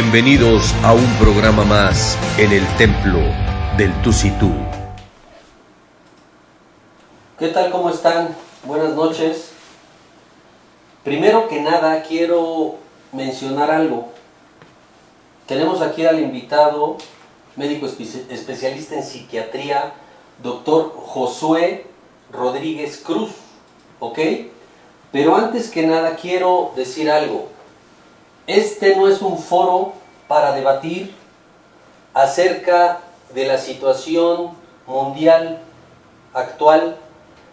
Bienvenidos a un programa más en el Templo del Tusitú. ¿Qué tal? ¿Cómo están? Buenas noches. Primero que nada quiero mencionar algo. Tenemos aquí al invitado, médico especialista en psiquiatría, doctor Josué Rodríguez Cruz, ¿ok? Pero antes que nada quiero decir algo. Este no es un foro para debatir acerca de la situación mundial actual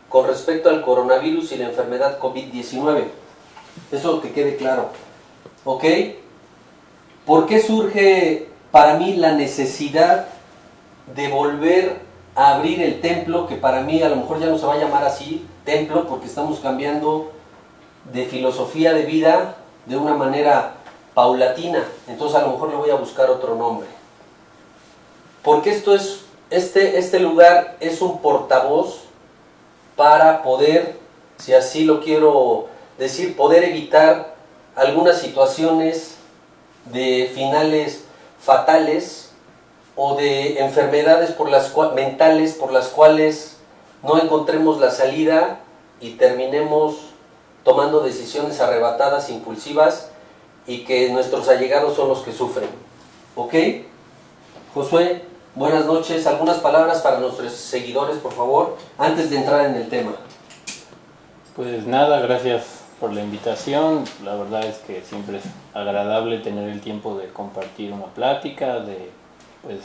con respecto al coronavirus y la enfermedad COVID-19. Eso que quede claro, ¿ok? ¿Por qué surge para mí la necesidad de volver a abrir el templo, que para mí a lo mejor ya no se va a llamar así, templo, porque estamos cambiando de filosofía de vida de una manera paulatina? Entonces a lo mejor le voy a buscar otro nombre. Porque esto es, este lugar es un portavoz para poder, si así lo quiero decir, poder evitar algunas situaciones de finales fatales o de enfermedades mentales por las cuales no encontremos la salida y terminemos tomando decisiones arrebatadas, impulsivas, y que nuestros allegados son los que sufren. ¿Ok? Josué, buenas noches. Algunas palabras para nuestros seguidores, por favor, antes de entrar en el tema. Pues nada, gracias por la invitación. La verdad es que siempre es agradable tener el tiempo de compartir una plática, de pues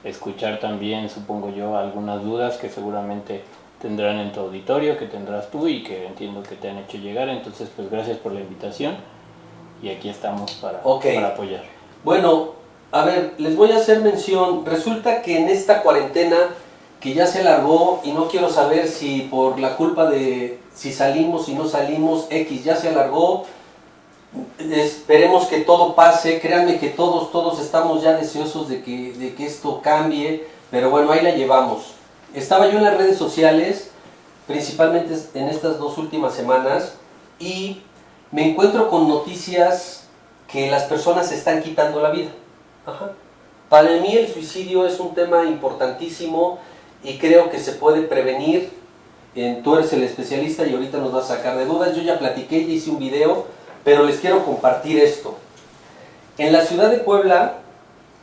escuchar también, supongo yo, algunas dudas que seguramente tendrán en tu auditorio, que tendrás tú y que entiendo que te han hecho llegar. Entonces, pues gracias por la invitación y aquí estamos para apoyar. Bueno, a ver, les voy a hacer mención. Resulta que en esta cuarentena que ya se alargó, y no quiero saber si por la culpa de si salimos, si no salimos, X, ya se alargó. Esperemos que todo pase. Créanme que todos estamos ya deseosos de que esto cambie, pero bueno, ahí la llevamos. Estaba yo en las redes sociales, principalmente en estas 2 últimas semanas, y me encuentro con noticias que las personas se están quitando la vida. Para mí el suicidio es un tema importantísimo y creo que se puede prevenir. Tú eres el especialista y ahorita nos vas a sacar de dudas. Yo ya platiqué, ya hice un video, pero les quiero compartir esto. En la ciudad de Puebla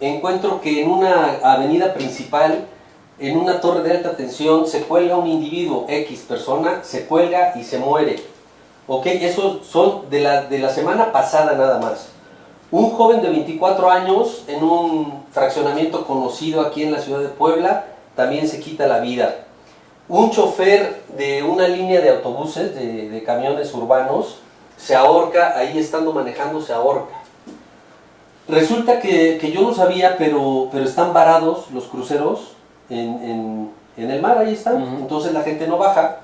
encuentro que en una avenida principal, en una torre de alta tensión, se cuelga un individuo, X persona, se cuelga y se muere. ¿Ok? Esos son de la semana pasada nada más. Un joven de 24 años en un fraccionamiento conocido aquí en la ciudad de Puebla también se quita la vida. Un chofer de una línea de autobuses, de camiones urbanos, se ahorca, ahí estando manejando se ahorca. Resulta que yo no sabía, pero están varados los cruceros en el mar, ahí están. Entonces la gente no baja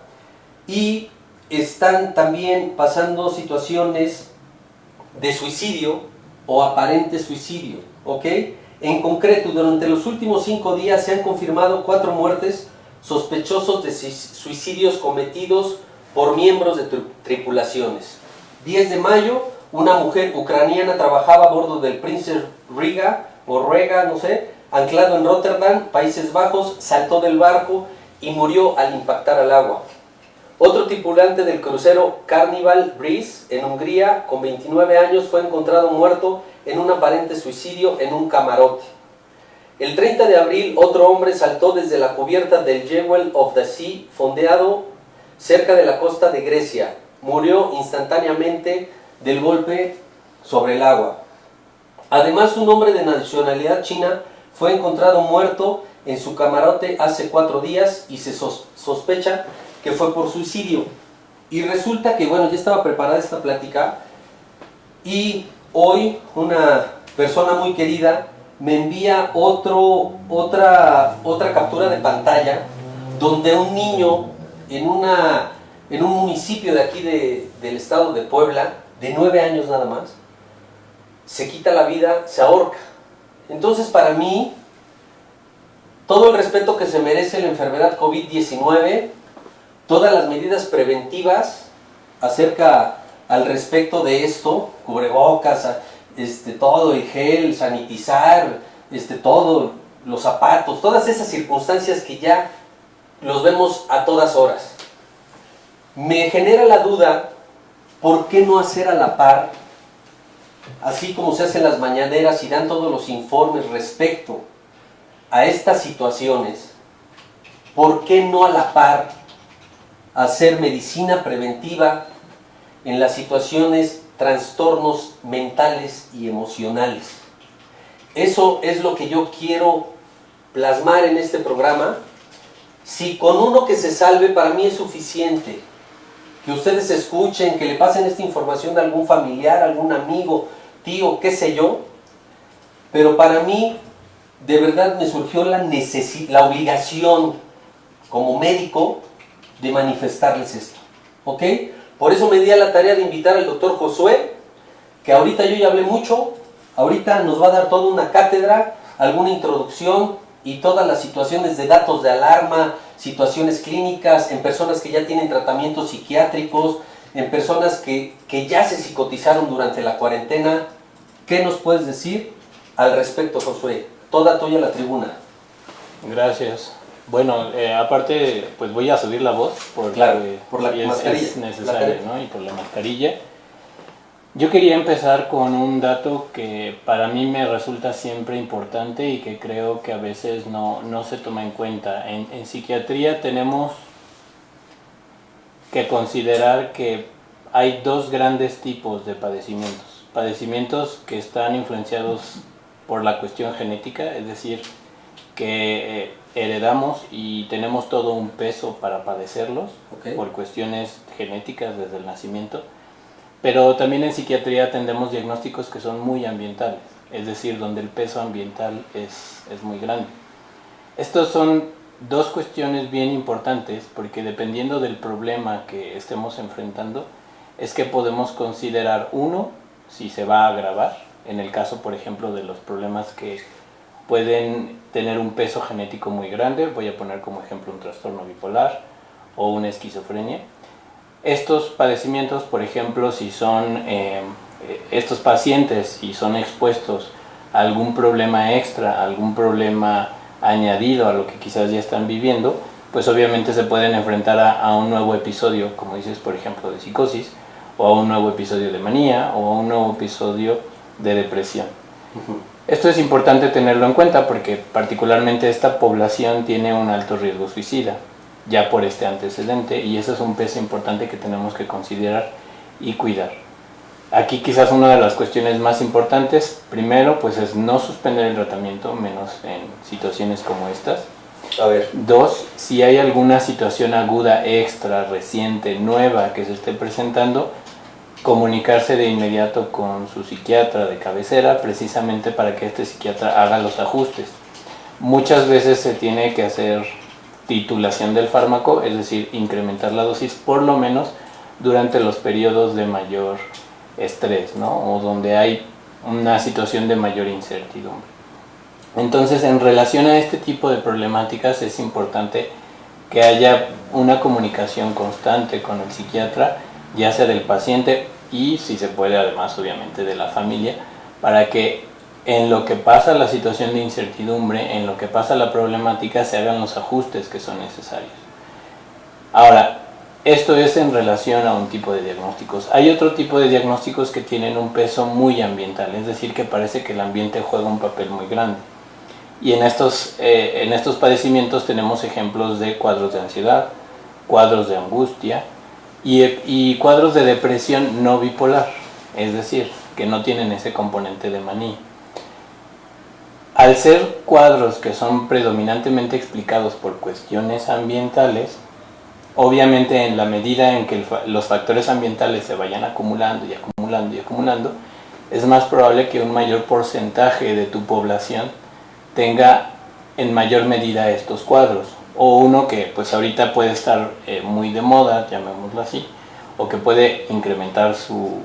y están también pasando situaciones de suicidio o aparente suicidio, ¿ok? En concreto, durante los últimos 5 días se han confirmado 4 muertes sospechosos de suicidios cometidos por miembros de tripulaciones. 10 de mayo, una mujer ucraniana trabajaba a bordo del Princess Riga, o Rega, no sé, anclado en Rotterdam, Países Bajos, saltó del barco y murió al impactar al agua. Otro tripulante del crucero Carnival Breeze en Hungría, con 29 años, fue encontrado muerto en un aparente suicidio en un camarote. El 30 de abril, otro hombre saltó desde la cubierta del Jewel of the Sea, fondeado cerca de la costa de Grecia. Murió instantáneamente del golpe sobre el agua. Además, un hombre de nacionalidad china fue encontrado muerto en su camarote hace 4 días y se sospecha que fue por suicidio. Y resulta que, bueno, ya estaba preparada esta plática y hoy una persona muy querida me envía otra captura de pantalla donde un niño en un municipio de aquí del estado de Puebla, de 9 años nada más, se quita la vida, se ahorca. Entonces, para mí, todo el respeto que se merece la enfermedad COVID-19, todas las medidas preventivas al respecto de esto, cubrebocas, todo el gel, sanitizar, todo, los zapatos, todas esas circunstancias que ya los vemos a todas horas. Me genera la duda, ¿por qué no hacer a la par, así como se hacen las mañaneras y dan todos los informes respecto a estas situaciones? ¿Por qué no a la par hacer medicina preventiva en las situaciones, trastornos mentales y emocionales? Eso es lo que yo quiero plasmar en este programa. Si con uno que se salve para mí es suficiente, que ustedes escuchen, que le pasen esta información a algún familiar, algún amigo, tío, qué sé yo, pero para mí de verdad me surgió la obligación como médico de manifestarles esto, ¿ok? Por eso me di a la tarea de invitar al doctor Josué, que ahorita yo ya hablé mucho, ahorita nos va a dar toda una cátedra, alguna introducción y todas las situaciones de datos de alarma, situaciones clínicas, en personas que ya tienen tratamientos psiquiátricos, en personas que ya se psicotizaron durante la cuarentena. ¿Qué nos puedes decir al respecto, Josué? Toda tuya la tribuna. Gracias. Bueno, aparte, pues voy a subir la voz porque claro, por la mascarilla. Es necesario, ¿no? Y por la mascarilla. Yo quería empezar con un dato que para mí me resulta siempre importante y que creo que a veces no se toma en cuenta. En psiquiatría tenemos que considerar que hay dos grandes tipos de padecimientos. Padecimientos que están influenciados por la cuestión genética, es decir, que heredamos y tenemos todo un peso para padecerlos, okay, por cuestiones genéticas desde el nacimiento. Pero también en psiquiatría atendemos diagnósticos que son muy ambientales, es decir, donde el peso ambiental es muy grande. Estos son dos cuestiones bien importantes porque dependiendo del problema que estemos enfrentando, es que podemos considerar uno, si se va a agravar, en el caso, por ejemplo, de los problemas que pueden tener un peso genético muy grande, voy a poner como ejemplo un trastorno bipolar o una esquizofrenia. Estos padecimientos, por ejemplo, si son estos pacientes, si son expuestos a algún problema extra, algún problema añadido a lo que quizás ya están viviendo, pues obviamente se pueden enfrentar a un nuevo episodio, como dices, por ejemplo, de psicosis, o a un nuevo episodio de manía, o a un nuevo episodio de depresión. Esto es importante tenerlo en cuenta porque particularmente esta población tiene un alto riesgo suicida, ya por este antecedente, y eso es un peso importante que tenemos que considerar y cuidar. Aquí quizás una de las cuestiones más importantes, primero, pues es no suspender el tratamiento, menos en situaciones como estas. A ver. Dos, si hay alguna situación aguda, extra, reciente, nueva que se esté presentando, comunicarse de inmediato con su psiquiatra de cabecera, precisamente para que este psiquiatra haga los ajustes. Muchas veces se tiene que hacer titulación del fármaco, es decir, incrementar la dosis por lo menos durante los periodos de mayor estrés, ¿no? O donde hay una situación de mayor incertidumbre. Entonces, en relación a este tipo de problemáticas es importante que haya una comunicación constante con el psiquiatra, ya sea del paciente y, si se puede, además obviamente de la familia, para que en lo que pasa la situación de incertidumbre, en lo que pasa la problemática, se hagan los ajustes que son necesarios. Ahora, esto es en relación a un tipo de diagnósticos. Hay otro tipo de diagnósticos que tienen un peso muy ambiental, es decir, que parece que el ambiente juega un papel muy grande. Y en estos padecimientos tenemos ejemplos de cuadros de ansiedad, cuadros de angustia y cuadros de depresión no bipolar, es decir, que no tienen ese componente de manía. Al ser cuadros que son predominantemente explicados por cuestiones ambientales, obviamente en la medida en que los factores ambientales se vayan acumulando y acumulando y acumulando, es más probable que un mayor porcentaje de tu población tenga en mayor medida estos cuadros. O uno que pues ahorita puede estar muy de moda, llamémoslo así, o que puede incrementar su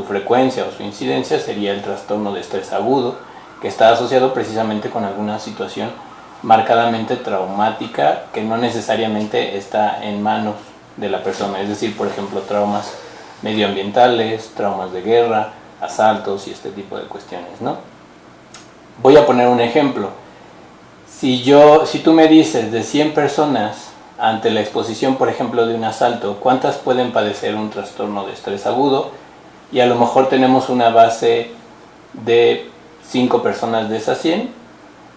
frecuencia o su incidencia, sería el trastorno de estrés agudo, que está asociado precisamente con alguna situación marcadamente traumática que no necesariamente está en manos de la persona, es decir, por ejemplo, traumas medioambientales, traumas de guerra, asaltos y este tipo de cuestiones, ¿no? Voy a poner un ejemplo. Si tú me dices de 100 personas ante la exposición, por ejemplo, de un asalto, ¿cuántas pueden padecer un trastorno de estrés agudo? Y a lo mejor tenemos una base de 5 personas de esas 100,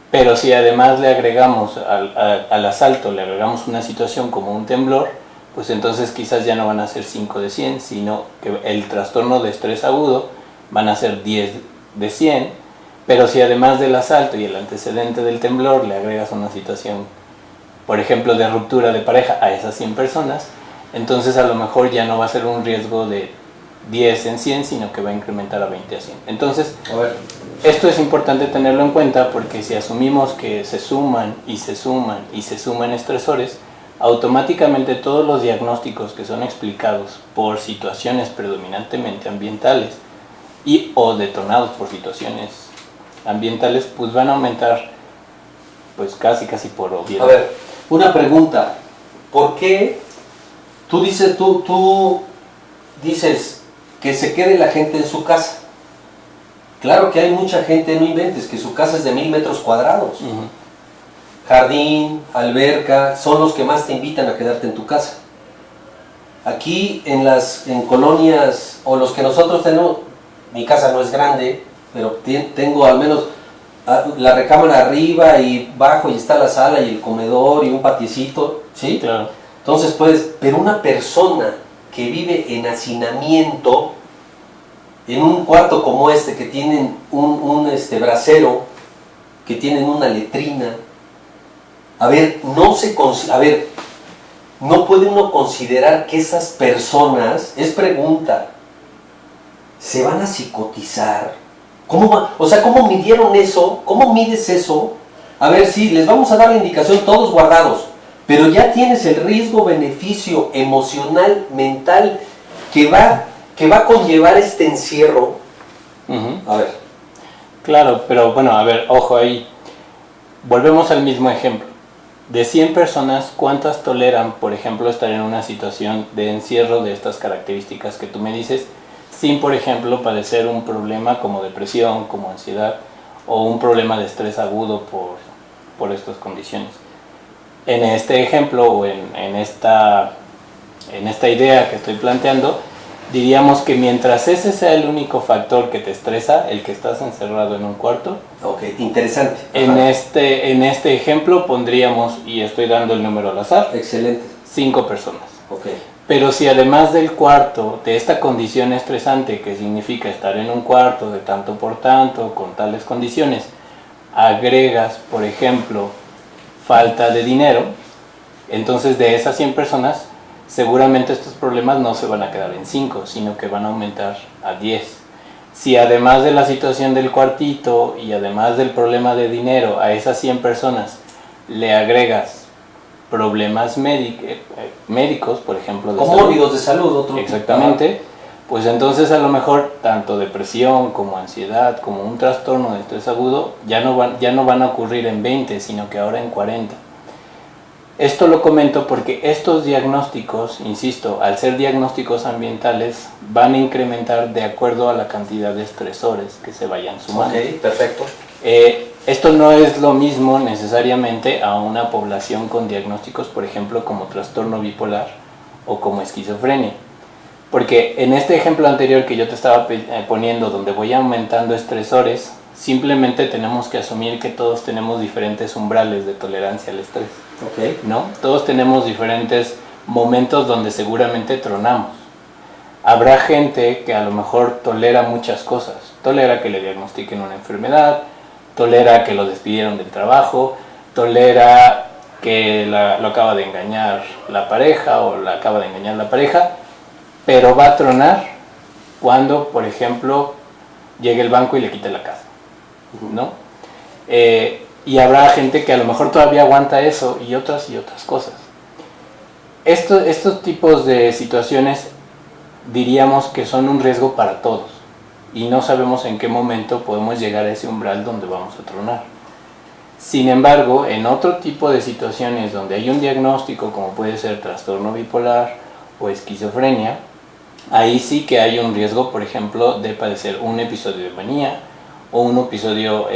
pero si además le agregamos al asalto, le agregamos una situación como un temblor, pues entonces quizás ya no van a ser 5 de 100, sino que el trastorno de estrés agudo van a ser 10 de 100, pero si además del asalto y el antecedente del temblor le agregas una situación, por ejemplo, de ruptura de pareja a esas 100 personas, entonces a lo mejor ya no va a ser un riesgo de 10 en 100, sino que va a incrementar a 20 a 100. Entonces, esto es importante tenerlo en cuenta porque si asumimos que se suman y se suman y se suman estresores, automáticamente todos los diagnósticos que son explicados por situaciones predominantemente ambientales y o detonados por situaciones ambientales, pues van a aumentar pues casi por obviedad. A ver, una pregunta. ¿Por qué tú dices que se quede la gente en su casa? Claro que hay mucha gente, no inventes, que su casa es de 1000 metros cuadrados. Jardín, alberca, son los que más te invitan a quedarte en tu casa. Aquí en colonias, o los que nosotros tenemos, mi casa no es grande, pero tengo al menos la recámara arriba y bajo, y está la sala y el comedor y un patiecito, ¿sí? Claro. Entonces pero una persona que vive en hacinamiento, en un cuarto como este, que tienen un brasero, que tienen una letrina, no puede uno considerar que esas personas, es pregunta, ¿se van a psicotizar? ¿Cómo midieron eso? ¿Cómo mides eso? A ver, sí, les vamos a dar la indicación todos guardados, pero ya tienes el riesgo-beneficio emocional, mental, que va a conllevar este encierro. A ver. Claro, pero bueno, a ver, ojo ahí. Volvemos al mismo ejemplo. De 100 personas, ¿cuántas toleran, por ejemplo, estar en una situación de encierro de estas características que tú me dices, sin, por ejemplo, padecer un problema como depresión, como ansiedad, o un problema de estrés agudo por estas condiciones? En este ejemplo, o en esta idea que estoy planteando, diríamos que mientras ese sea el único factor que te estresa, el que estás encerrado en un cuarto. Ok, interesante. En este ejemplo pondríamos, y estoy dando el número al azar, Excelente. 5 personas. Ok. Pero si además del cuarto, de esta condición estresante que significa estar en un cuarto de tanto por tanto, con tales condiciones, agregas, por ejemplo, falta de dinero, entonces de esas 100 personas, seguramente estos problemas no se van a quedar en 5, sino que van a aumentar a 10. Si además de la situación del cuartito y además del problema de dinero a esas 100 personas le agregas problemas médicos, por ejemplo, de comórbidos de salud, exactamente, pues entonces a lo mejor tanto depresión como ansiedad, como un trastorno de estrés agudo, ya no van a ocurrir en 20, sino que ahora en 40. Esto lo comento porque estos diagnósticos, insisto, al ser diagnósticos ambientales, van a incrementar de acuerdo a la cantidad de estresores que se vayan sumando. Ok, perfecto. Esto no es lo mismo necesariamente a una población con diagnósticos, por ejemplo, como trastorno bipolar o como esquizofrenia. Porque en este ejemplo anterior que yo te estaba poniendo, donde voy aumentando estresores, simplemente tenemos que asumir que todos tenemos diferentes umbrales de tolerancia al estrés. Ok. ¿No? Todos tenemos diferentes momentos donde seguramente tronamos. Habrá gente que a lo mejor tolera muchas cosas. Tolera que le diagnostiquen una enfermedad, tolera que lo despidieron del trabajo, tolera que lo acaba de engañar la pareja o la acaba de engañar la pareja, pero va a tronar cuando, por ejemplo, llegue el banco y le quite la casa, ¿no? Y habrá gente que a lo mejor todavía aguanta eso y otras cosas. Estos tipos de situaciones diríamos que son un riesgo para todos y no sabemos en qué momento podemos llegar a ese umbral donde vamos a tronar. Sin embargo, en otro tipo de situaciones donde hay un diagnóstico como puede ser trastorno bipolar o esquizofrenia, ahí sí que hay un riesgo, por ejemplo, de padecer un episodio de manía o un episodio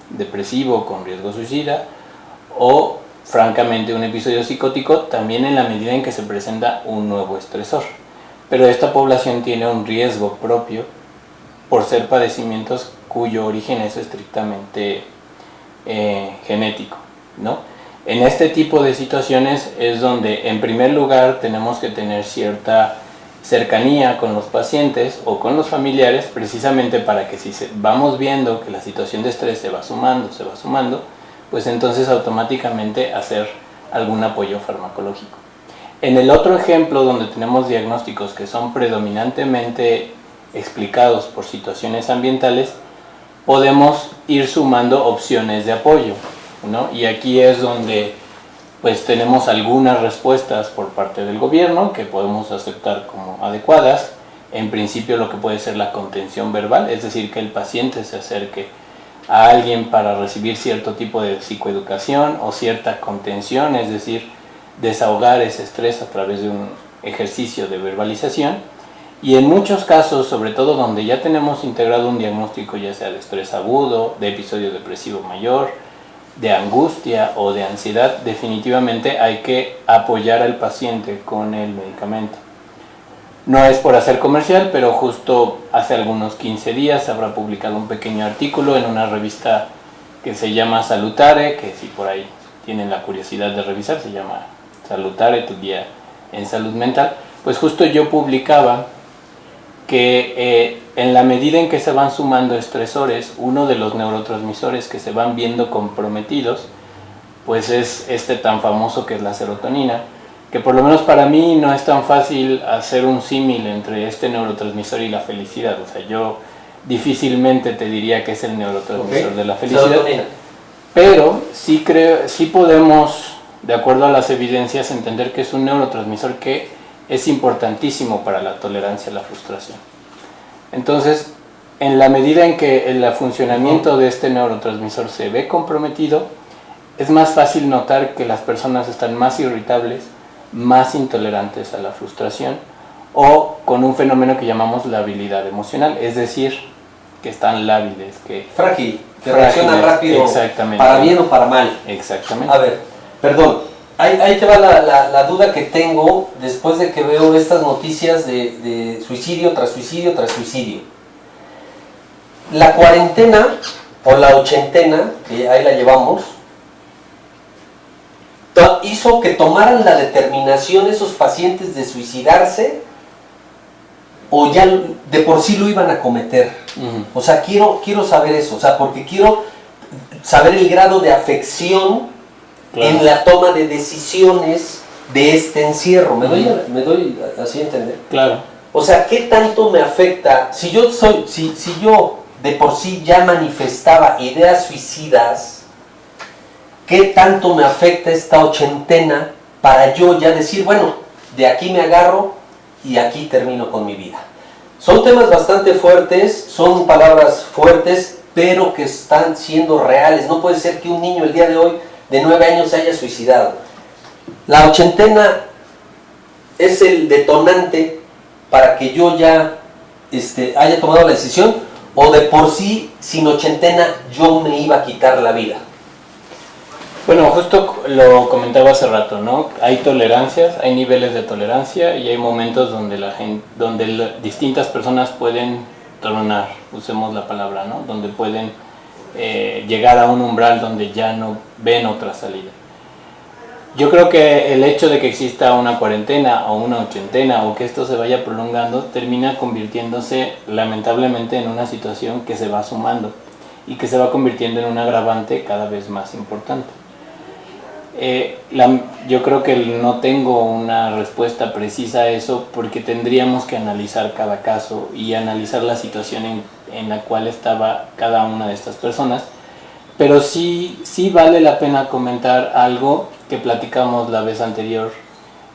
depresivo con riesgo suicida, o francamente un episodio psicótico, también en la medida en que se presenta un nuevo estresor. Pero esta población tiene un riesgo propio por ser padecimientos cuyo origen es estrictamente genético, ¿no? En este tipo de situaciones es donde en primer lugar tenemos que tener cierta cercanía con los pacientes o con los familiares, precisamente para que si vamos viendo que la situación de estrés se va sumando, pues entonces automáticamente hacer algún apoyo farmacológico. En el otro ejemplo, donde tenemos diagnósticos que son predominantemente explicados por situaciones ambientales, podemos ir sumando opciones de apoyo, ¿no? Y aquí es donde pues tenemos algunas respuestas por parte del gobierno que podemos aceptar como adecuadas. En principio lo que puede ser la contención verbal, es decir, que el paciente se acerque a alguien para recibir cierto tipo de psicoeducación o cierta contención, es decir, desahogar ese estrés a través de un ejercicio de verbalización. Y en muchos casos, sobre todo donde ya tenemos integrado un diagnóstico ya sea de estrés agudo, de episodio depresivo mayor, de angustia o de ansiedad, definitivamente hay que apoyar al paciente con el medicamento. No es por hacer comercial, pero justo hace algunos 15 días se habrá publicado un pequeño artículo en una revista que se llama Salutare, que si por ahí tienen la curiosidad de revisar, se llama Salutare, tu guía en salud mental. Pues justo yo publicaba que en la medida en que se van sumando estresores, uno de los neurotransmisores que se van viendo comprometidos, pues es este tan famoso que es la serotonina, que por lo menos para mí no es tan fácil hacer un símil entre este neurotransmisor y la felicidad. O sea, yo difícilmente te diría que es el neurotransmisor de la felicidad, Serotonina. pero sí podemos, de acuerdo a las evidencias, entender que es un neurotransmisor que es importantísimo para la tolerancia a la frustración. Entonces, en la medida en que el funcionamiento de este neurotransmisor se ve comprometido, es más fácil notar que las personas están más irritables, más intolerantes a la frustración, o con un fenómeno que llamamos labilidad emocional, es decir, que están lábiles, que Frágil, que reacciona rápido, exactamente, para bien o para mal. Exactamente. A ver, perdón, ahí te va la duda que tengo después de que veo estas noticias de suicidio tras suicidio tras suicidio. La cuarentena o la ochentena, que ahí la llevamos, hizo que tomaran la determinación esos pacientes de suicidarse, o ya de por sí lo iban a cometer. O sea, quiero saber eso, o sea, porque quiero saber el grado de afección, claro, en la toma de decisiones de este encierro. ¿Me doy así a entender? Claro. O sea, ¿qué tanto me afecta? Si yo de por sí ya manifestaba ideas suicidas, ¿qué tanto me afecta esta ochentena para yo ya decir, bueno, de aquí me agarro y aquí termino con mi vida? Son temas bastante fuertes, son palabras fuertes, pero que están siendo reales. No puede ser que un niño el día de hoy de 9 años se haya suicidado. La ochentena es el detonante para que yo ya haya tomado la decisión, o de por sí, sin ochentena, yo me iba a quitar la vida. Bueno, justo lo comentaba hace rato, ¿no? Hay tolerancias, hay niveles de tolerancia y hay momentos donde distintas personas pueden tronar, usemos la palabra, ¿no? Donde pueden llegar a un umbral donde ya no ven otra salida. Yo creo que el hecho de que exista una cuarentena o una ochentena o que esto se vaya prolongando termina convirtiéndose lamentablemente en una situación que se va sumando y que se va convirtiendo en un agravante cada vez más importante. Yo creo que no tengo una respuesta precisa a eso, porque tendríamos que analizar cada caso y analizar la situación en la cual estaba cada una de estas personas, pero sí vale la pena comentar algo que platicamos la vez anterior,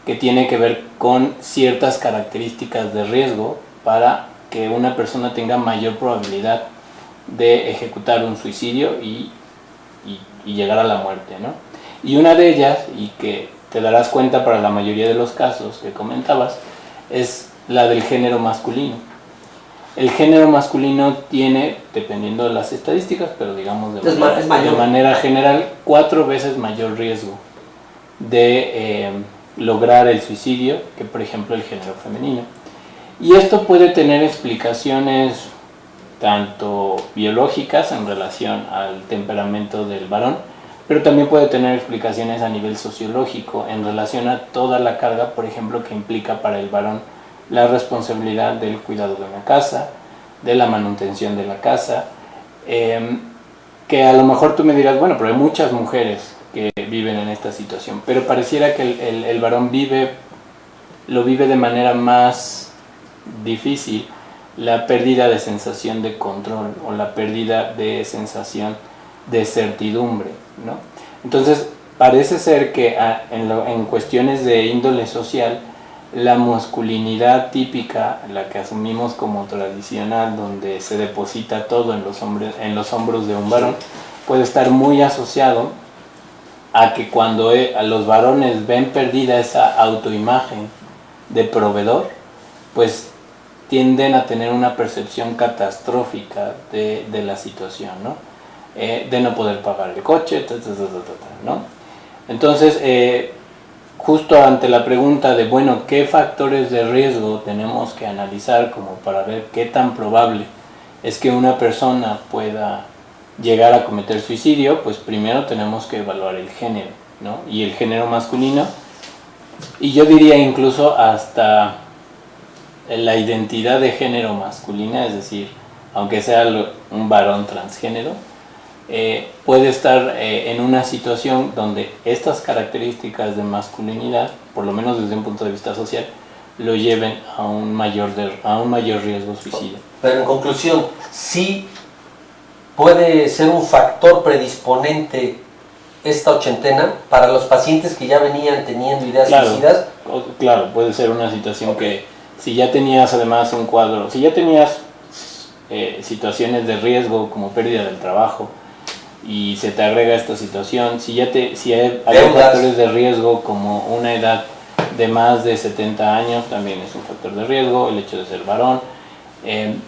que tiene que ver con ciertas características de riesgo para que una persona tenga mayor probabilidad de ejecutar un suicidio y llegar a la muerte, ¿no? Y una de ellas, y que te darás cuenta para la mayoría de los casos que comentabas, es la del género masculino. El género masculino tiene, dependiendo de las estadísticas, pero digamos de manera general, 4 veces mayor riesgo de lograr el suicidio que, por ejemplo, el género femenino. Y esto puede tener explicaciones tanto biológicas en relación al temperamento del varón, pero también puede tener explicaciones a nivel sociológico en relación a toda la carga, por ejemplo, que implica para el varón la responsabilidad del cuidado de una casa, de la manutención de la casa, que a lo mejor tú me dirás, bueno, pero hay muchas mujeres que viven en esta situación, pero pareciera que el varón lo vive de manera más difícil, la pérdida de sensación de control o la pérdida de sensación de certidumbre, ¿no? Entonces parece ser que en cuestiones de índole social, la masculinidad típica, la que asumimos como tradicional, donde se deposita todo en los hombros de un varón, puede estar muy asociado a que cuando a los varones ven perdida esa autoimagen de proveedor, pues tienden a tener una percepción catastrófica de la situación, ¿no? De no poder pagar el coche, ¿no? Entonces, justo ante la pregunta de, bueno, ¿qué factores de riesgo tenemos que analizar como para ver qué tan probable es que una persona pueda llegar a cometer suicidio? Pues primero tenemos que evaluar el género, ¿no? Y el género masculino, y yo diría incluso hasta la identidad de género masculina, es decir, aunque sea un varón transgénero, puede estar en una situación donde estas características de masculinidad, por lo menos desde un punto de vista social, lo lleven a un mayor riesgo suicida. Pero en conclusión, sí puede ser un factor predisponente esta ochentena para los pacientes que ya venían teniendo ideas suicidas. Claro, puede ser una situación que si ya tenías además un cuadro, si ya tenías situaciones de riesgo como pérdida del trabajo, y se te agrega esta situación, si hay factores de riesgo como una edad de más de 70 años, también es un factor de riesgo, el hecho de ser varón,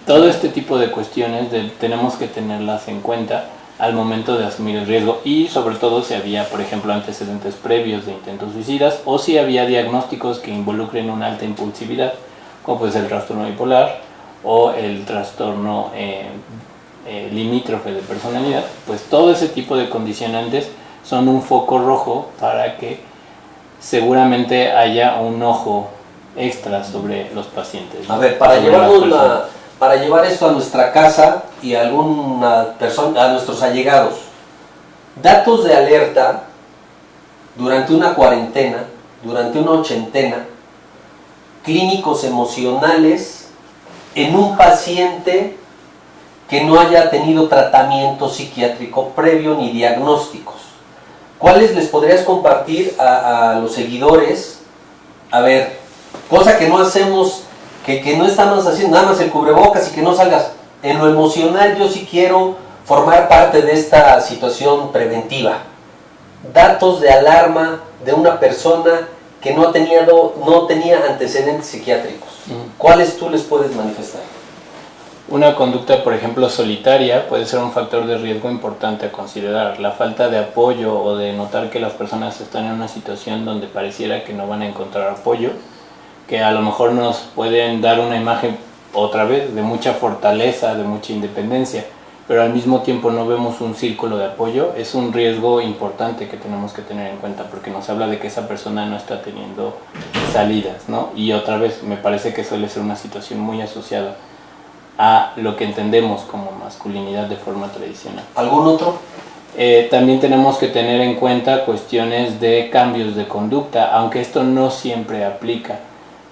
todo este tipo de cuestiones tenemos que tenerlas en cuenta al momento de asumir el riesgo, y sobre todo si había, por ejemplo, antecedentes previos de intentos suicidas, o si había diagnósticos que involucren una alta impulsividad, como puede ser el trastorno bipolar o el trastorno limítrofe de personalidad. Pues todo ese tipo de condicionantes son un foco rojo para que seguramente haya un ojo extra sobre los pacientes, ¿no? A ver, para llevar esto a nuestra casa y a alguna persona, a nuestros allegados, datos de alerta durante una cuarentena, durante una ochentena, clínicos emocionales en un paciente que no haya tenido tratamiento psiquiátrico previo ni diagnósticos. ¿Cuáles les podrías compartir a los seguidores? A ver, cosa que no hacemos, que no estamos haciendo, nada más el cubrebocas y que no salgas. En lo emocional yo sí quiero formar parte de esta situación preventiva. Datos de alarma de una persona que no tenía antecedentes psiquiátricos. ¿Cuáles tú les puedes manifestar? Una conducta, por ejemplo, solitaria puede ser un factor de riesgo importante a considerar. La falta de apoyo o de notar que las personas están en una situación donde pareciera que no van a encontrar apoyo, que a lo mejor nos pueden dar una imagen otra vez de mucha fortaleza, de mucha independencia, pero al mismo tiempo no vemos un círculo de apoyo, es un riesgo importante que tenemos que tener en cuenta, porque nos habla de que esa persona no está teniendo salidas, ¿no? Y otra vez, me parece que suele ser una situación muy asociada a lo que entendemos como masculinidad de forma tradicional. ¿Algún otro? También tenemos que tener en cuenta cuestiones de cambios de conducta, aunque esto no siempre aplica.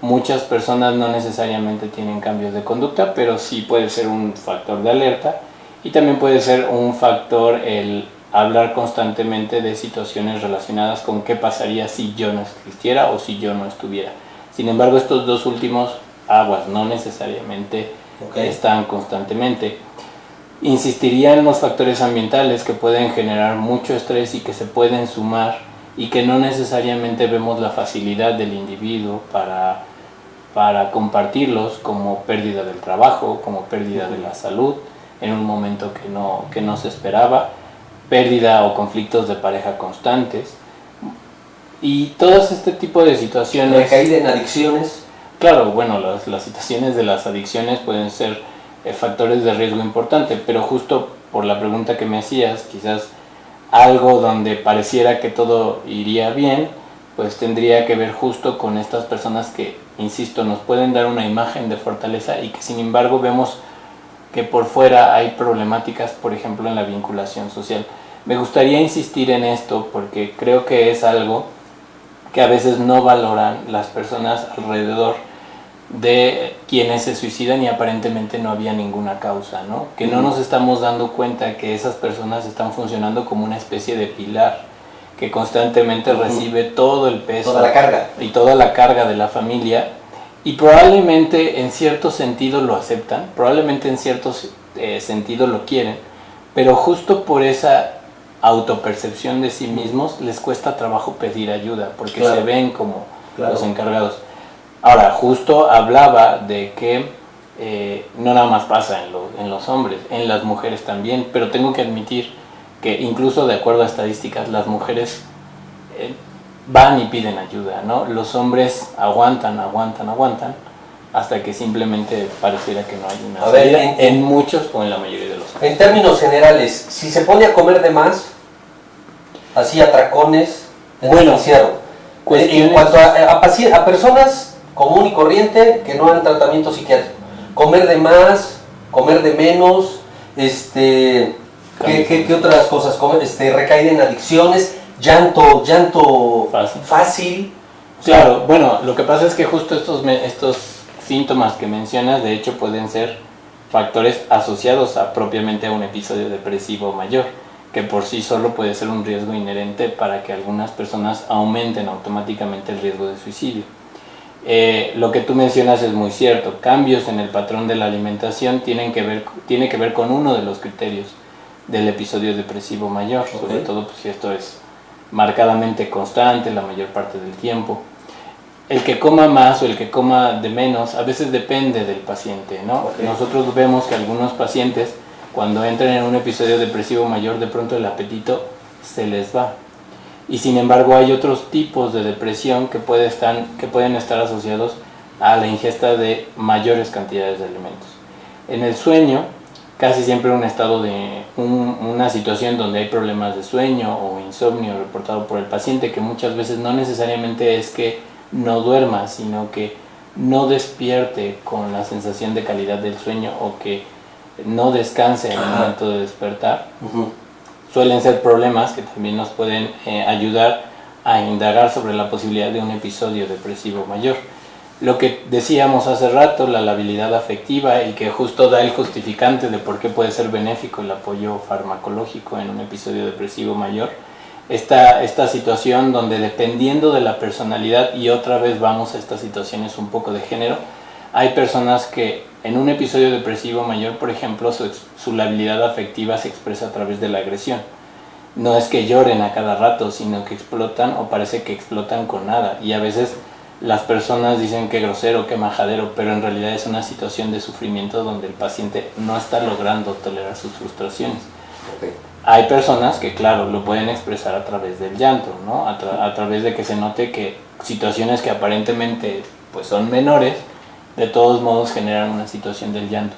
Muchas personas no necesariamente tienen cambios de conducta, pero sí puede ser un factor de alerta, y también puede ser un factor el hablar constantemente de situaciones relacionadas con qué pasaría si yo no existiera o si yo no estuviera. Sin embargo, estos dos últimos aguas no necesariamente están constantemente. Insistiría en los factores ambientales que pueden generar mucho estrés y que se pueden sumar, y que no necesariamente vemos la facilidad del individuo para para compartirlos, como pérdida del trabajo, como pérdida de la salud en un momento que no se esperaba, pérdida o conflictos de pareja constantes, y todos este tipo de situaciones. Recaída en adicciones. Claro, bueno, las situaciones de las adicciones pueden ser factores de riesgo importante, pero justo por la pregunta que me hacías, quizás algo donde pareciera que todo iría bien, pues tendría que ver justo con estas personas que, insisto, nos pueden dar una imagen de fortaleza y que sin embargo vemos que por fuera hay problemáticas, por ejemplo, en la vinculación social. Me gustaría insistir en esto porque creo que es algo que a veces no valoran las personas alrededor de quienes se suicidan y aparentemente no había ninguna causa, ¿no? Que no nos estamos dando cuenta que esas personas están funcionando como una especie de pilar que constantemente recibe todo el peso, toda la carga y toda la carga de la familia, y probablemente en cierto sentido lo aceptan, probablemente en cierto sentido lo quieren, pero justo por esa autopercepción de sí mismos les cuesta trabajo pedir ayuda porque claro, se ven como claro, los encargados. Ahora, justo hablaba de que no nada más pasa en los hombres, en las mujeres también, pero tengo que admitir que incluso de acuerdo a estadísticas las mujeres van y piden ayuda, ¿no? Los hombres aguantan hasta que simplemente pareciera que no hay una salida, en muchos o en la mayoría de los casos. En términos generales, si se pone a comer de más, así atracones, bueno, en cuanto a personas común y corriente que no han tratamiento psiquiátrico, comer de más, comer de menos, ¿qué otras cosas? Recaída en adicciones, llanto fácil. Claro, bueno, lo que pasa es que justo estos síntomas que mencionas, de hecho, pueden ser factores asociados propiamente a un episodio depresivo mayor, que por sí solo puede ser un riesgo inherente para que algunas personas aumenten automáticamente el riesgo de suicidio. Lo que tú mencionas es muy cierto. Cambios en el patrón de la alimentación tiene que ver con uno de los criterios del episodio depresivo mayor, sobre todo pues, si esto es marcadamente constante la mayor parte del tiempo. El que coma más o el que coma de menos a veces depende del paciente, ¿no? Nosotros vemos que algunos pacientes cuando entran en un episodio depresivo mayor de pronto el apetito se les va. Y sin embargo hay otros tipos de depresión que pueden estar asociados a la ingesta de mayores cantidades de alimentos. En el sueño, casi siempre un estado de una situación donde hay problemas de sueño o insomnio reportado por el paciente, que muchas veces no necesariamente es que no duerma, sino que no despierte con la sensación de calidad del sueño o que no descanse en el momento de despertar. Suelen ser problemas que también nos pueden ayudar a indagar sobre la posibilidad de un episodio depresivo mayor. Lo que decíamos hace rato, la labilidad afectiva, y que justo da el justificante de por qué puede ser benéfico el apoyo farmacológico en un episodio depresivo mayor. Esta situación donde dependiendo de la personalidad, y otra vez vamos a estas situaciones un poco de género, hay personas que en un episodio depresivo mayor, por ejemplo, su labilidad afectiva se expresa a través de la agresión. No es que lloren a cada rato, sino que explotan o parece que explotan con nada. Y a veces las personas dicen que grosero, que majadero, pero en realidad es una situación de sufrimiento donde el paciente no está logrando tolerar sus frustraciones. Hay personas que, claro, lo pueden expresar a través del llanto, ¿no? A través de que se note que situaciones que aparentemente pues, son menores, de todos modos generan una situación del llanto.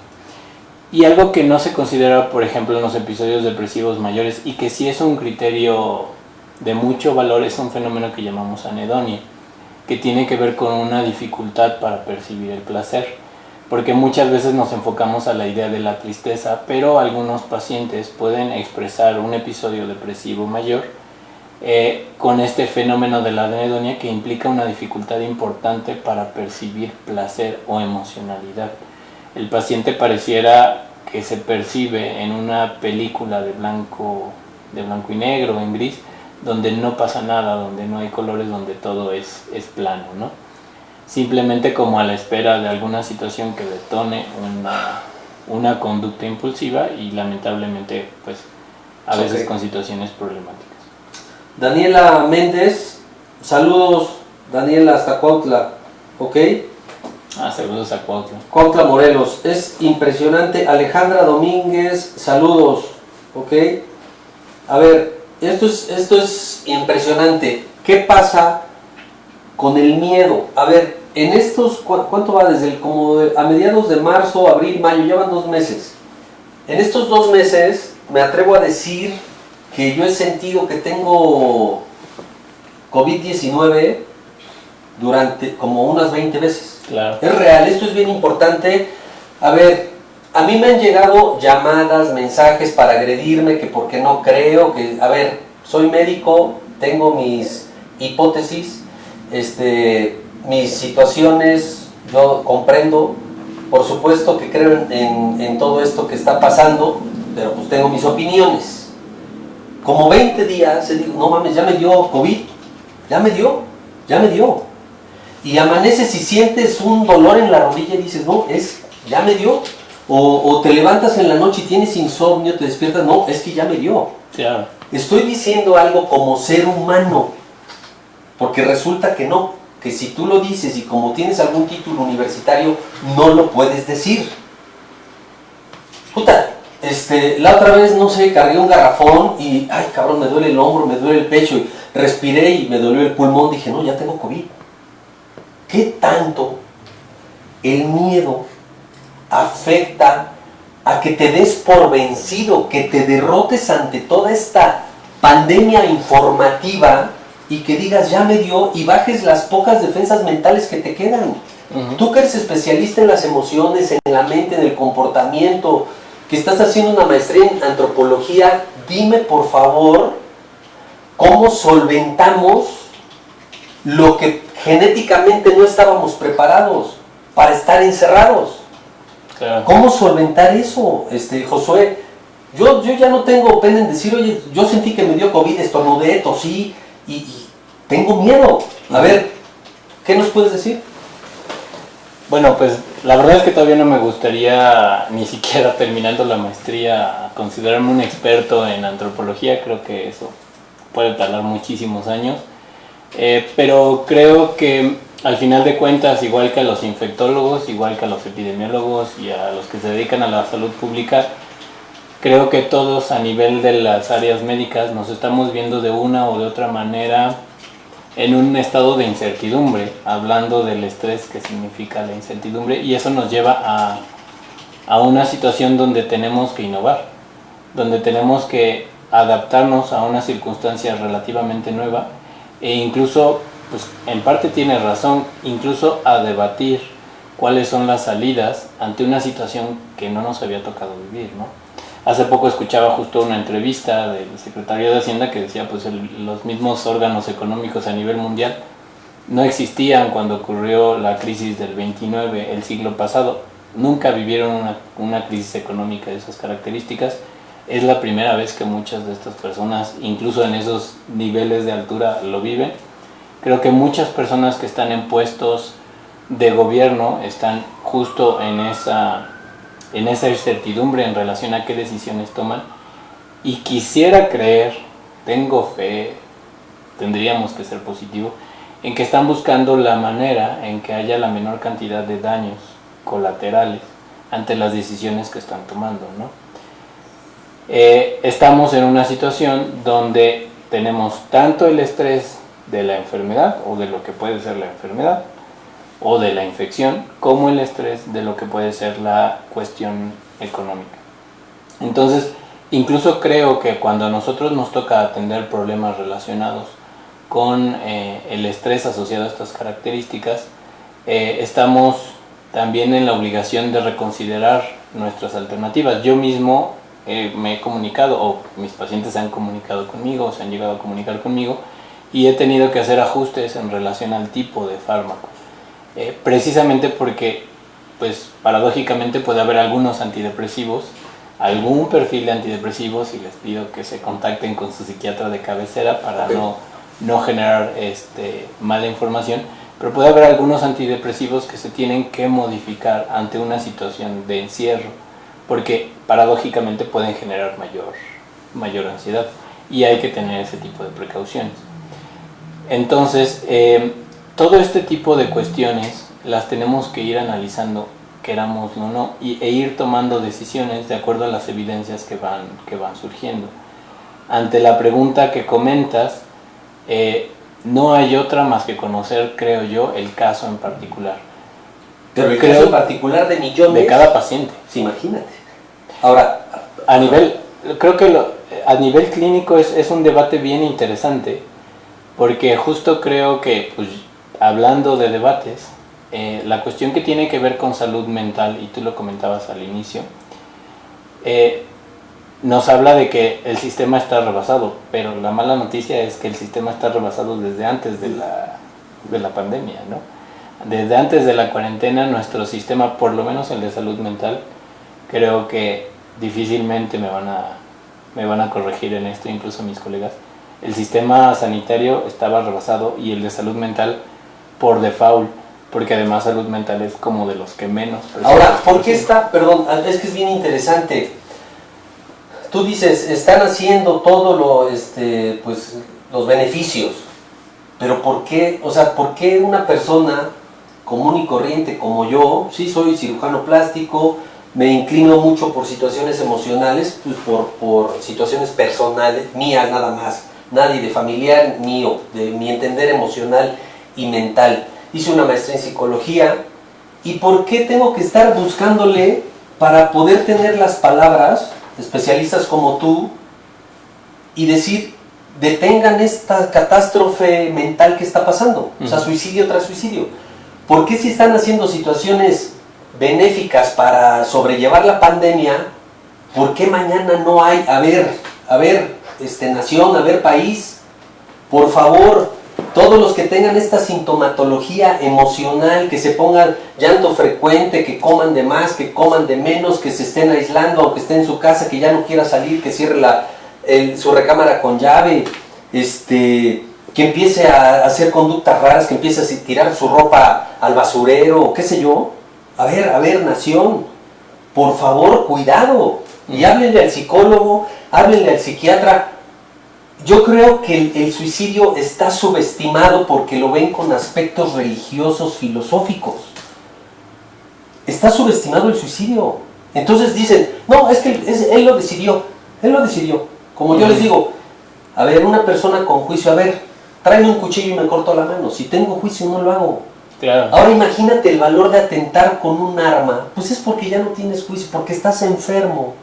Y algo que no se considera, por ejemplo, en los episodios depresivos mayores, y que sí es un criterio de mucho valor, es un fenómeno que llamamos anedonia, que tiene que ver con una dificultad para percibir el placer, porque muchas veces nos enfocamos a la idea de la tristeza, pero algunos pacientes pueden expresar un episodio depresivo mayor con este fenómeno de la anedonia, que implica una dificultad importante para percibir placer o emocionalidad. El paciente pareciera que se percibe en una película de blanco y negro, en gris, donde no pasa nada, donde no hay colores, donde todo es plano, ¿no? Simplemente como a la espera de alguna situación que detone una conducta impulsiva y lamentablemente pues a veces con situaciones problemáticas. Daniela Méndez, saludos Daniela hasta Cuautla, Saludos a Cuautla. Cuautla, Morelos. Es impresionante. Alejandra Domínguez, saludos. ¿Ok? A ver, esto es impresionante. ¿Qué pasa con el miedo? A ver, en estos, ¿cuánto va? Desde a mediados de marzo, abril, mayo, llevan 2 meses. En estos 2 meses me atrevo a decir que yo he sentido que tengo COVID-19 durante como unas 20 veces. Claro. Es real, esto es bien importante. A ver, a mí me han llegado llamadas, mensajes para agredirme, que porque no creo, que, a ver, soy médico, tengo mis hipótesis, mis situaciones, yo comprendo, por supuesto que creo en todo esto que está pasando, pero pues tengo mis opiniones. Como 20 días, digo, no mames, ya me dio COVID, ya me dio. Y amaneces y sientes un dolor en la rodilla y dices, no, ya me dio. O te levantas en la noche y tienes insomnio, te despiertas, no, es que ya me dio. Claro. Estoy diciendo algo como ser humano, porque resulta que no, que si tú lo dices y como tienes algún título universitario, no lo puedes decir. Puta, la otra vez, no sé, cargué un garrafón y, ay cabrón, me duele el hombro, me duele el pecho, y respiré y me dolió el pulmón, dije, no, ya tengo COVID. ¿Qué tanto el miedo afecta a que te des por vencido, que te derrotes ante toda esta pandemia informativa y que digas ya me dio y bajes las pocas defensas mentales que te quedan? Tú que eres especialista en las emociones, en la mente, en el comportamiento, que estás haciendo una maestría en antropología, dime por favor cómo solventamos lo que genéticamente no estábamos preparados para estar encerrados. Claro. ¿Cómo solventar eso, Josué? Yo ya no tengo pena en decir, oye, yo sentí que me dio COVID, estornudé, tosí y tengo miedo. A ver, ¿qué nos puedes decir? Bueno, pues la verdad es que todavía no me gustaría, ni siquiera terminando la maestría, considerarme un experto en antropología. Creo que eso puede tardar muchísimos años. Pero creo que al final de cuentas, igual que a los infectólogos, igual que a los epidemiólogos y a los que se dedican a la salud pública, creo que todos a nivel de las áreas médicas nos estamos viendo de una o de otra manera en un estado de incertidumbre, hablando del estrés que significa la incertidumbre, y eso nos lleva a una situación donde tenemos que innovar, donde tenemos que adaptarnos a una circunstancia relativamente nueva e incluso, pues en parte tiene razón, incluso a debatir cuáles son las salidas ante una situación que no nos había tocado vivir, ¿no? Hace poco escuchaba justo una entrevista del secretario de Hacienda que decía, pues los mismos órganos económicos a nivel mundial no existían cuando ocurrió la crisis del 29 el siglo pasado, nunca vivieron una crisis económica de esas características. Es la primera vez que muchas de estas personas, incluso en esos niveles de altura, lo viven. Creo que muchas personas que están en puestos de gobierno están justo en esa incertidumbre en relación a qué decisiones toman. Y quisiera creer, tengo fe, tendríamos que ser positivo, en que están buscando la manera en que haya la menor cantidad de daños colaterales ante las decisiones que están tomando, ¿no? Estamos en una situación donde tenemos tanto el estrés de la enfermedad o de lo que puede ser la enfermedad o de la infección, como el estrés de lo que puede ser la cuestión económica. Entonces, incluso creo que cuando a nosotros nos toca atender problemas relacionados con el estrés asociado a estas características, estamos también en la obligación de reconsiderar nuestras alternativas. Yo mismo me he comunicado, o mis pacientes se han comunicado conmigo, o se han llegado a comunicar conmigo, y he tenido que hacer ajustes en relación al tipo de fármaco. Precisamente porque, pues, paradójicamente puede haber algunos antidepresivos, algún perfil de antidepresivos, y les pido que se contacten con su psiquiatra de cabecera para no generar mala información, pero puede haber algunos antidepresivos que se tienen que modificar ante una situación de encierro, porque paradójicamente pueden generar mayor ansiedad, y hay que tener ese tipo de precauciones. Entonces, todo este tipo de cuestiones las tenemos que ir analizando, queramos o no, e ir tomando decisiones de acuerdo a las evidencias que van surgiendo. Ante la pregunta que comentas, no hay otra más que conocer, creo yo, el caso en particular. Pero el caso en particular de millones... De cada paciente. Sí, imagínate. Ahora... Creo que a nivel clínico es un debate bien interesante, porque justo creo que, pues, hablando de debates, la cuestión que tiene que ver con salud mental, y tú lo comentabas al inicio, nos habla de que el sistema está rebasado, pero la mala noticia es que el sistema está rebasado desde antes de la pandemia, ¿no? Desde antes de la cuarentena, nuestro sistema, por lo menos el de salud mental, creo que difícilmente me van a corregir en esto, incluso mis colegas, el sistema sanitario estaba rebasado y el de salud mental por default, porque además salud mental es como de los que menos... Ahora, ¿por qué está? Perdón, es que es bien interesante. Tú dices, están haciendo todo pues, los beneficios, pero ¿por qué? O sea, ¿por qué una persona común y corriente como yo, sí soy cirujano plástico, me inclino mucho por situaciones emocionales, pues por situaciones personales, mías nada más, nadie de familiar mío, de mi entender emocional y mental? Hice una maestría en psicología, ¿y por qué tengo que estar buscándole para poder tener las palabras, especialistas como tú, y decir, detengan esta catástrofe mental que está pasando? O sea, suicidio tras suicidio. ¿Por qué si están haciendo situaciones benéficas para sobrellevar la pandemia, por qué mañana no hay? A ver, nación, a ver, país, por favor, todos los que tengan esta sintomatología emocional, que se pongan llanto frecuente, que coman de más, que coman de menos, que se estén aislando, aunque esté en su casa, que ya no quiera salir, que cierre su recámara con llave, que empiece a hacer conductas raras, que empiece a tirar su ropa al basurero, qué sé yo. A ver, nación, por favor, cuidado. Y háblenle al psicólogo, háblenle al psiquiatra. Yo creo que el suicidio está subestimado porque lo ven con aspectos religiosos, filosóficos. Está subestimado el suicidio. Entonces dicen, no, es que él lo decidió. Como yo les digo, a ver, una persona con juicio, a ver, tráeme un cuchillo y me corto la mano. Si tengo juicio no lo hago. Claro. Ahora imagínate el valor de atentar con un arma. Pues es porque ya no tienes juicio, porque estás enfermo.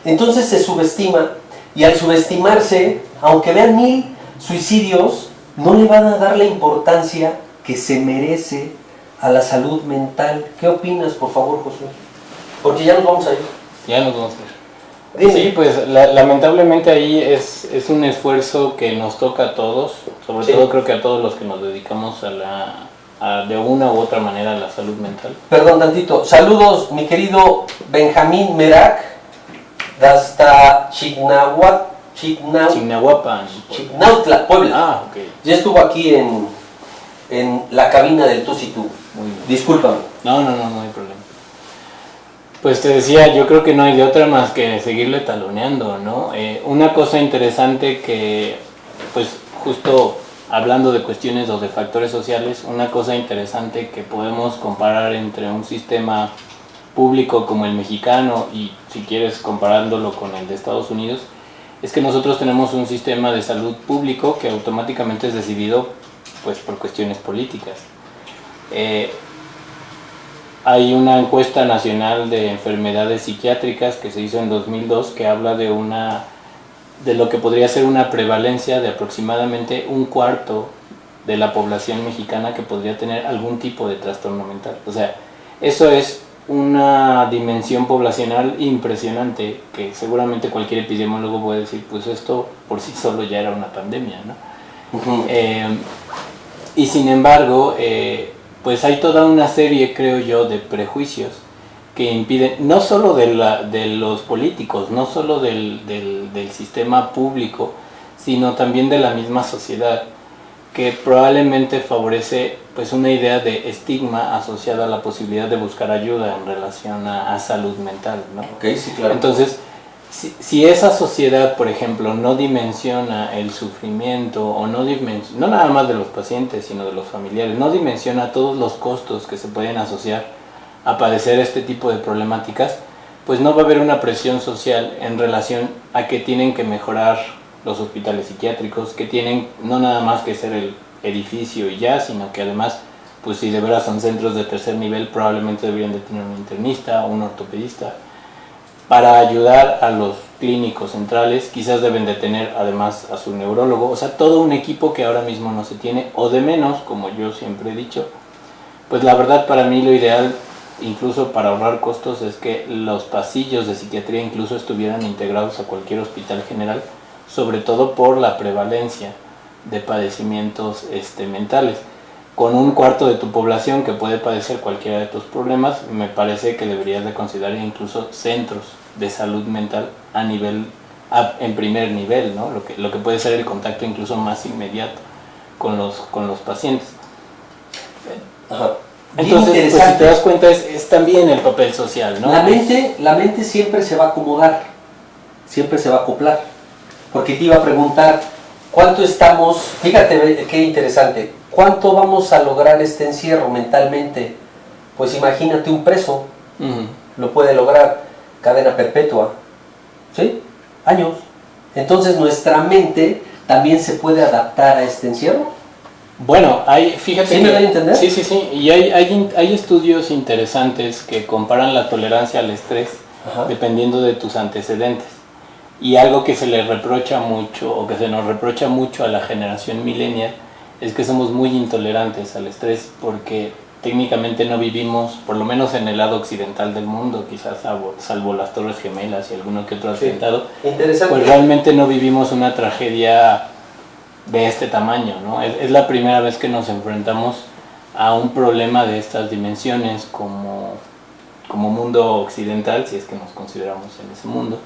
Entonces se subestima, y al subestimarse, aunque vean 1000 suicidios, no le van a dar la importancia que se merece a la salud mental. ¿Qué opinas, por favor, Josué? Porque ya nos vamos a ir. Ya nos vamos a ir. Sí, pues lamentablemente ahí es un esfuerzo que nos toca a todos, sobre todo creo que a todos los que nos dedicamos de una u otra manera a la salud mental. Perdón tantito, saludos mi querido Benjamín Merak, hasta Chignahuapan, Chignautla, Puebla. Ah, ok. Ya estuvo aquí en la cabina del Tú si Tú. Discúlpame. No hay problema. Pues te decía, yo creo que no hay de otra más que seguirle taloneando, ¿no? Una cosa interesante que, pues justo hablando de cuestiones o de factores sociales, una cosa interesante que podemos comparar entre un sistema público como el mexicano y, si quieres, comparándolo con el de Estados Unidos, es que nosotros tenemos un sistema de salud público que automáticamente es decidido, pues, por cuestiones políticas. Hay una encuesta nacional de enfermedades psiquiátricas que se hizo en 2002 que habla de lo que podría ser una prevalencia de aproximadamente 1/4 de la población mexicana que podría tener algún tipo de trastorno mental. O sea, eso es una dimensión poblacional impresionante que seguramente cualquier epidemiólogo puede decir, pues esto por sí solo ya era una pandemia, ¿no? Y sin embargo, pues hay toda una serie, creo yo, de prejuicios que impiden, no solo de los políticos, no solo del sistema público, sino también de la misma sociedad, que probablemente favorece pues una idea de estigma asociada a la posibilidad de buscar ayuda en relación a salud mental, ¿no? Okay, sí, claro. Entonces, si esa sociedad, por ejemplo, no dimensiona el sufrimiento, o no nada más de los pacientes, sino de los familiares, no dimensiona todos los costos que se pueden asociar a padecer este tipo de problemáticas, pues no va a haber una presión social en relación a que tienen que mejorar los hospitales psiquiátricos, que tienen no nada más que ser el edificio y ya, sino que además, pues si de veras son centros de tercer nivel, probablemente deberían de tener un internista o un ortopedista. Para ayudar a los clínicos centrales, quizás deben de tener además a su neurólogo, o sea, todo un equipo que ahora mismo no se tiene, o de menos, como yo siempre he dicho. Pues la verdad, para mí lo ideal, incluso para ahorrar costos, es que los pasillos de psiquiatría incluso estuvieran integrados a cualquier hospital general, sobre todo por la prevalencia de padecimientos mentales. Con un cuarto de tu población que puede padecer cualquiera de tus problemas, me parece que deberías de considerar incluso centros de salud mental en primer nivel, ¿no? Lo que puede ser el contacto incluso más inmediato con los pacientes. Ajá. Entonces, pues, si te das cuenta, es también el papel social, ¿no? La mente siempre se va a acomodar, siempre se va a acoplar. Porque te iba a preguntar, ¿cuánto estamos? Fíjate qué interesante. ¿Cuánto vamos a lograr este encierro mentalmente? Pues imagínate un preso, lo puede lograr cadena perpetua, ¿sí? Años. Entonces nuestra mente también se puede adaptar a este encierro. Bueno, fíjate ¿Sí que... me doy a entender? Sí, y hay estudios interesantes que comparan la tolerancia al estrés, ajá, dependiendo de tus antecedentes. Y algo que se le reprocha mucho, o que se nos reprocha mucho a la generación millennial, es que somos muy intolerantes al estrés, porque técnicamente no vivimos, por lo menos en el lado occidental del mundo, quizás salvo las Torres Gemelas y alguno que otro atentado, interesante, pues realmente no vivimos una tragedia de este tamaño, ¿no? Es la primera vez que nos enfrentamos a un problema de estas dimensiones como mundo occidental, si es que nos consideramos en ese mundo.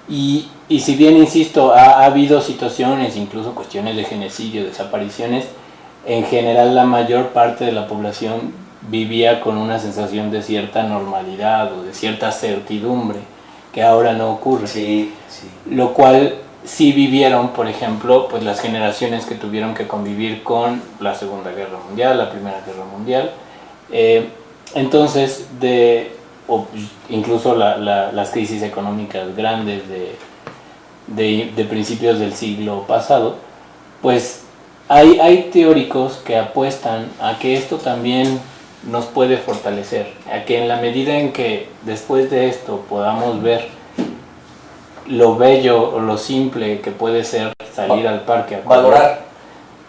Y si bien, insisto, ha habido situaciones, incluso cuestiones de genocidio, desapariciones, en general la mayor parte de la población vivía con una sensación de cierta normalidad o de cierta certidumbre, que ahora no ocurre. Sí. Lo cual sí vivieron, por ejemplo, pues las generaciones que tuvieron que convivir con la Segunda Guerra Mundial, la Primera Guerra Mundial. Entonces, o incluso las crisis económicas grandes de principios del siglo pasado, pues hay teóricos que apuestan a que esto también nos puede fortalecer, a que en la medida en que después de esto podamos ver lo bello o lo simple que puede ser salir al parque a valorar,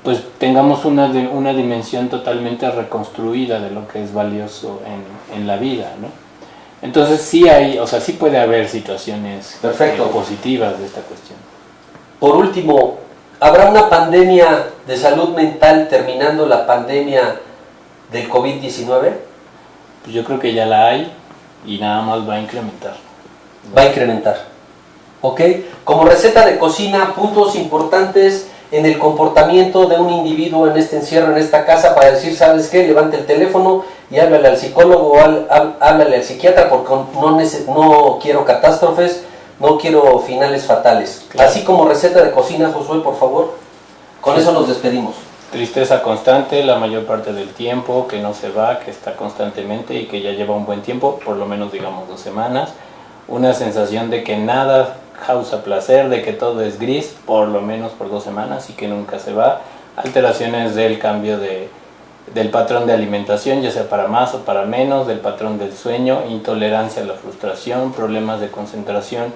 pues tengamos una dimensión totalmente reconstruida de lo que es valioso en la vida, ¿no? Entonces sí puede haber situaciones positivas de esta cuestión. Por último, ¿habrá una pandemia de salud mental terminando la pandemia del COVID-19? Pues yo creo que ya la hay y nada más va a incrementar. Va a incrementar. ¿Ok? Como receta de cocina, puntos importantes en el comportamiento de un individuo en este encierro, en esta casa, para decir, ¿sabes qué? Levante el teléfono y háblale al psicólogo o háblale al psiquiatra, porque no quiero catástrofes, no quiero finales fatales. Claro. Así como receta de cocina, Josué, por favor. Con eso nos despedimos. Tristeza constante la mayor parte del tiempo, que no se va, que está constantemente y que ya lleva un buen tiempo, por lo menos digamos 2 semanas. Una sensación de que nada causa placer, de que todo es gris, por lo menos por 2 semanas y que nunca se va. Alteraciones del cambio del patrón de alimentación, ya sea para más o para menos, del patrón del sueño, intolerancia a la frustración, problemas de concentración,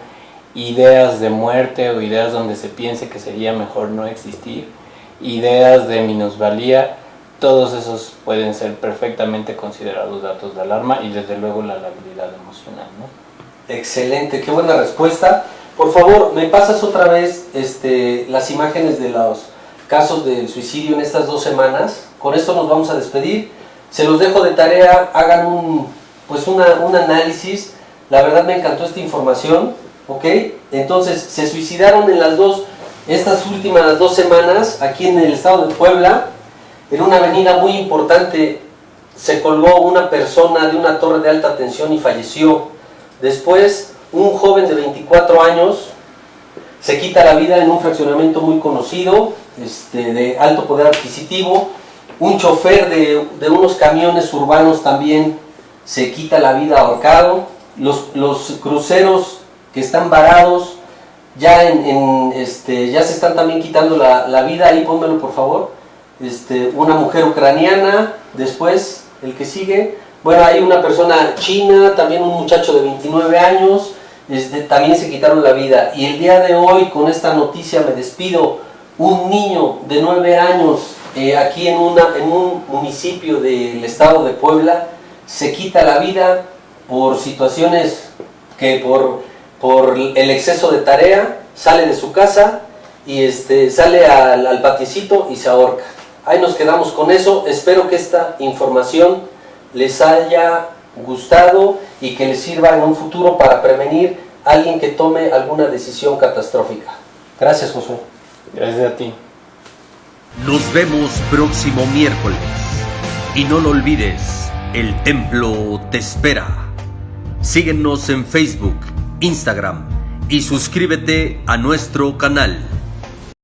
ideas de muerte o ideas donde se piense que sería mejor no existir, ideas de minusvalía. Todos esos pueden ser perfectamente considerados datos de alarma y desde luego la labilidad emocional, ¿no? Excelente, qué buena respuesta. Por favor, ¿me pasas otra vez las imágenes de los casos de suicidio en estas 2 semanas? Con esto nos vamos a despedir. Se los dejo de tarea, hagan un análisis. La verdad me encantó esta información, ¿ok? Entonces, se suicidaron en estas últimas 2 semanas, aquí en el estado de Puebla, en una avenida muy importante. Se colgó una persona de una torre de alta tensión y falleció. Después, un joven de 24 años se quita la vida en un fraccionamiento muy conocido, de alto poder adquisitivo. Un chofer de unos camiones urbanos también se quita la vida ahorcado. Los cruceros que están varados ya ya se están también quitando la vida. Ahí pónmelo por favor. Una mujer ucraniana, después el que sigue, bueno, hay una persona china, también un muchacho de 29 años, también se quitaron la vida. Y el día de hoy con esta noticia me despido. Un niño de 9 años aquí en un municipio del estado de Puebla se quita la vida por situaciones que por el exceso de tarea sale de su casa y sale al patiecito y se ahorca. Ahí nos quedamos con eso. Espero que esta información les haya gustado y que les sirva en un futuro para prevenir a alguien que tome alguna decisión catastrófica. Gracias, Josué. Gracias a ti. Nos vemos próximo miércoles. Y no lo olvides, el templo te espera. Síguenos en Facebook, Instagram y suscríbete a nuestro canal.